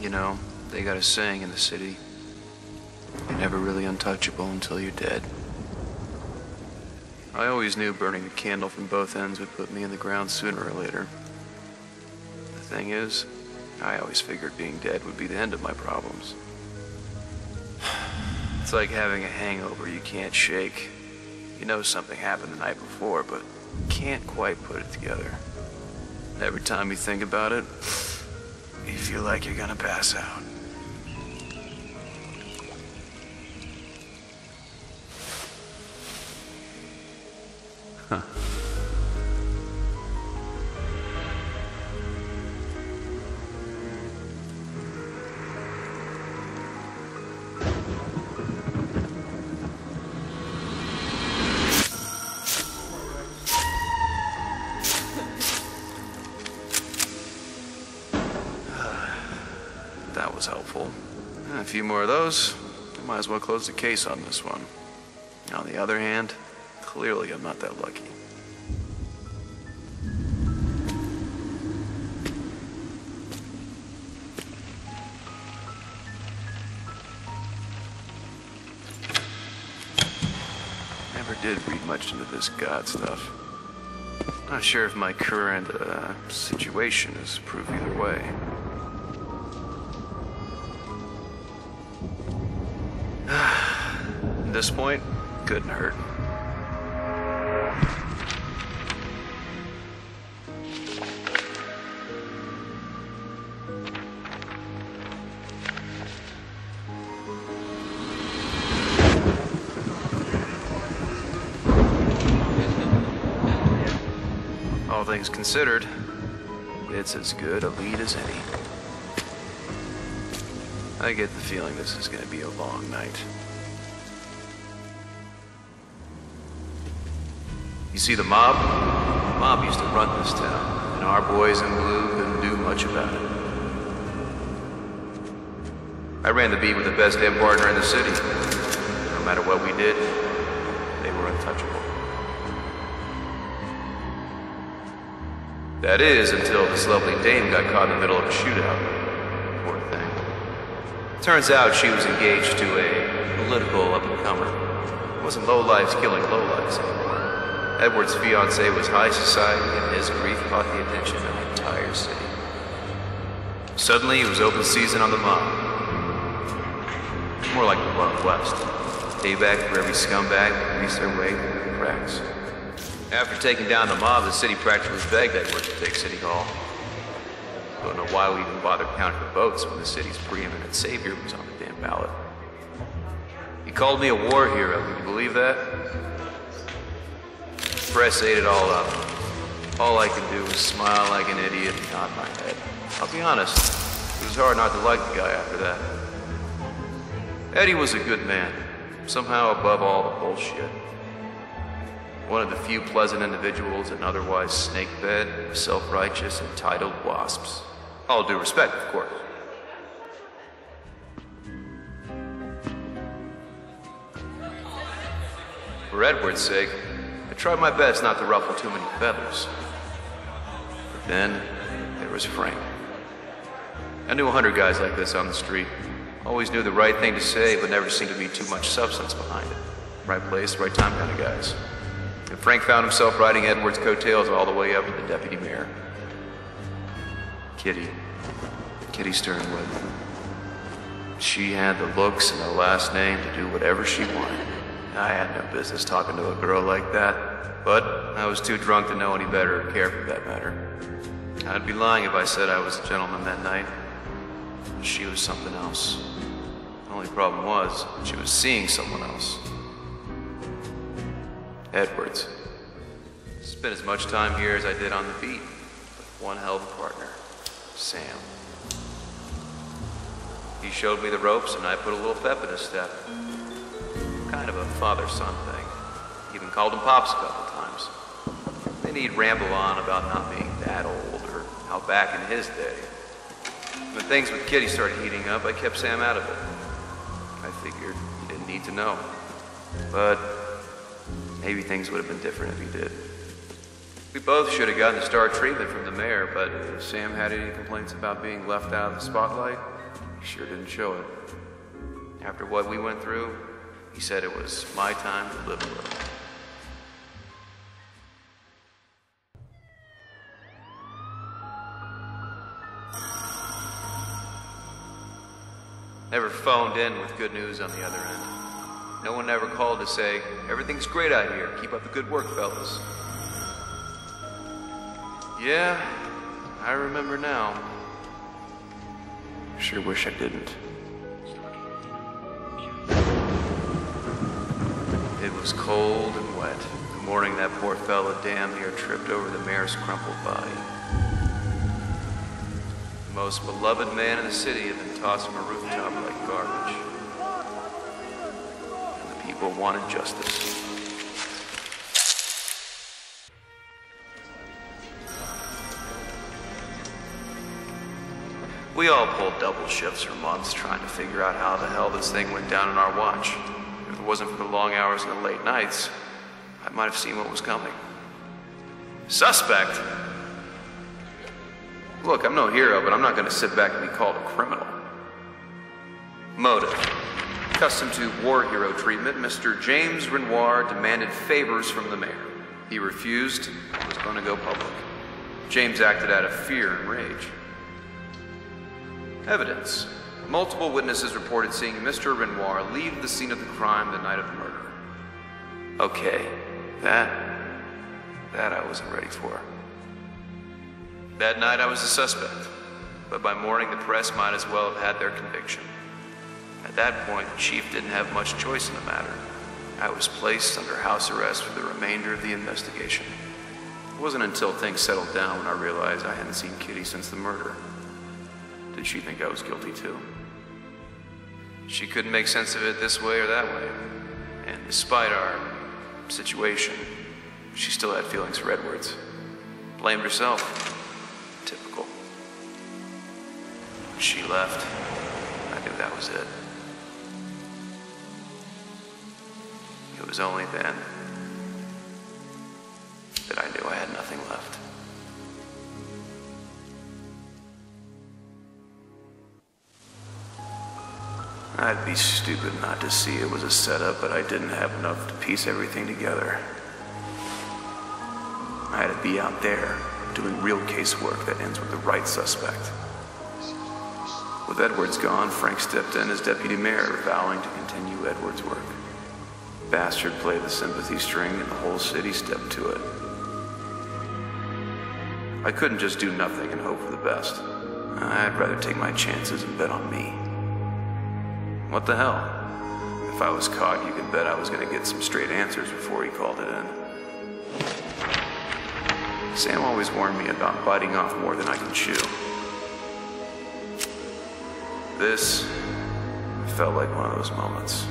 You know, they got a saying in the city. You're never really untouchable until you're dead. I always knew burning the candle from both ends would put me in the ground sooner or later. The thing is, I always figured being dead would be the end of my problems. It's like having a hangover you can't shake. You know something happened the night before, but can't quite put it together. And every time you think about it, you feel like you're gonna pass out. Huh. That was helpful. A few more of those, I might as well close the case on this one. On the other hand, clearly I'm not that lucky. Never did read much into this God stuff. Not sure if my current situation is proof either way. At this point, couldn't hurt. All things considered, it's as good a lead as any. I get the feeling this is going to be a long night. You see, the mob used to run this town, and our boys in blue couldn't do much about it. I ran the beat with the best dead partner in the city. No matter what we did, they were untouchable. That is, until this lovely dame got caught in the middle of a shootout. Poor thing. Turns out she was engaged to a political up-and-comer. It wasn't lowlifes killing lowlifes anymore. Edward's fiancé was high society, and his grief caught the attention of the entire city. Suddenly, it was open season on the mob. More like the Wild West. Payback for every scumbag that greased their way through the cracks. After taking down the mob, the city practically begged Edward to take City Hall. Don't know why we even bothered counting the votes when the city's preeminent savior was on the damn ballot. He called me a war hero, can you believe that? The press ate it all up. All I could do was smile like an idiot and nod my head. I'll be honest, it was hard not to like the guy after that. Eddie was a good man, somehow above all the bullshit. One of the few pleasant individuals in otherwise snake-fed, self-righteous, entitled wasps. All due respect, of course. For Edward's sake, I tried my best not to ruffle too many feathers. But then, there was Frank. I knew 100 guys like this on the street. Always knew the right thing to say, but never seemed to be too much substance behind it. Right place, right time kind of guys. And Frank found himself riding Edward's coattails all the way up to the deputy mayor. Kitty Sternwood. She had the looks and the last name to do whatever she wanted. I had no business talking to a girl like that, but I was too drunk to know any better or care for that matter. I'd be lying if I said I was a gentleman that night. She was something else. The only problem was, she was seeing someone else. Edwards. Spent as much time here as I did on the beat, with one hell of a partner, Sam. He showed me the ropes and I put a little pep in his step. Kind of a father-son thing. Even called him Pops a couple times. Then he'd ramble on about not being that old or how back in his day. When things with Kitty started heating up, I kept Sam out of it. I figured he didn't need to know. But maybe things would have been different if he did. We both should have gotten the star treatment from the mayor, but if Sam had any complaints about being left out of the spotlight, He sure didn't show it. After what we went through, he said it was my time to live a little. Never phoned in with good news on the other end. No one ever called to say, everything's great out here, keep up the good work, fellas. Yeah, I remember now. Sure wish I didn't. It was cold and wet. The morning that poor fella damn near tripped over the mayor's crumpled body. The most beloved man in the city had been tossed from a rooftop like garbage. And the people wanted justice. We all pulled double shifts for months trying to figure out how the hell this thing went down on our watch. If it wasn't for the long hours and the late nights, I might have seen what was coming. Suspect? Look, I'm no hero, but I'm not going to sit back and be called a criminal. Motive. Accustomed to war hero treatment, Mr. James Renoir demanded favors from the mayor. He refused and was going to go public. James acted out of fear and rage. Evidence. Multiple witnesses reported seeing Mr. Renoir leave the scene of the crime the night of the murder. Okay, that I wasn't ready for. That night I was a suspect, but by morning the press might as well have had their conviction. At that point, the chief didn't have much choice in the matter. I was placed under house arrest for the remainder of the investigation. It wasn't until things settled down when I realized I hadn't seen Kitty since the murder. Did she think I was guilty too? She couldn't make sense of it this way or that way. And despite our situation, she still had feelings for Edwards. Blamed herself. Typical. When she left, I knew that was it. It was only then that I knew I had nothing left. I'd be stupid not to see it was a setup, but I didn't have enough to piece everything together. I had to be out there, doing real casework that ends with the right suspect. With Edwards gone, Frank stepped in as deputy mayor, vowing to continue Edwards' work. Bastard played the sympathy string, and the whole city stepped to it. I couldn't just do nothing and hope for the best. I'd rather take my chances and bet on me. What the hell? If I was caught, you could bet I was going to get some straight answers before he called it in. Sam always warned me about biting off more than I can chew. This felt like one of those moments.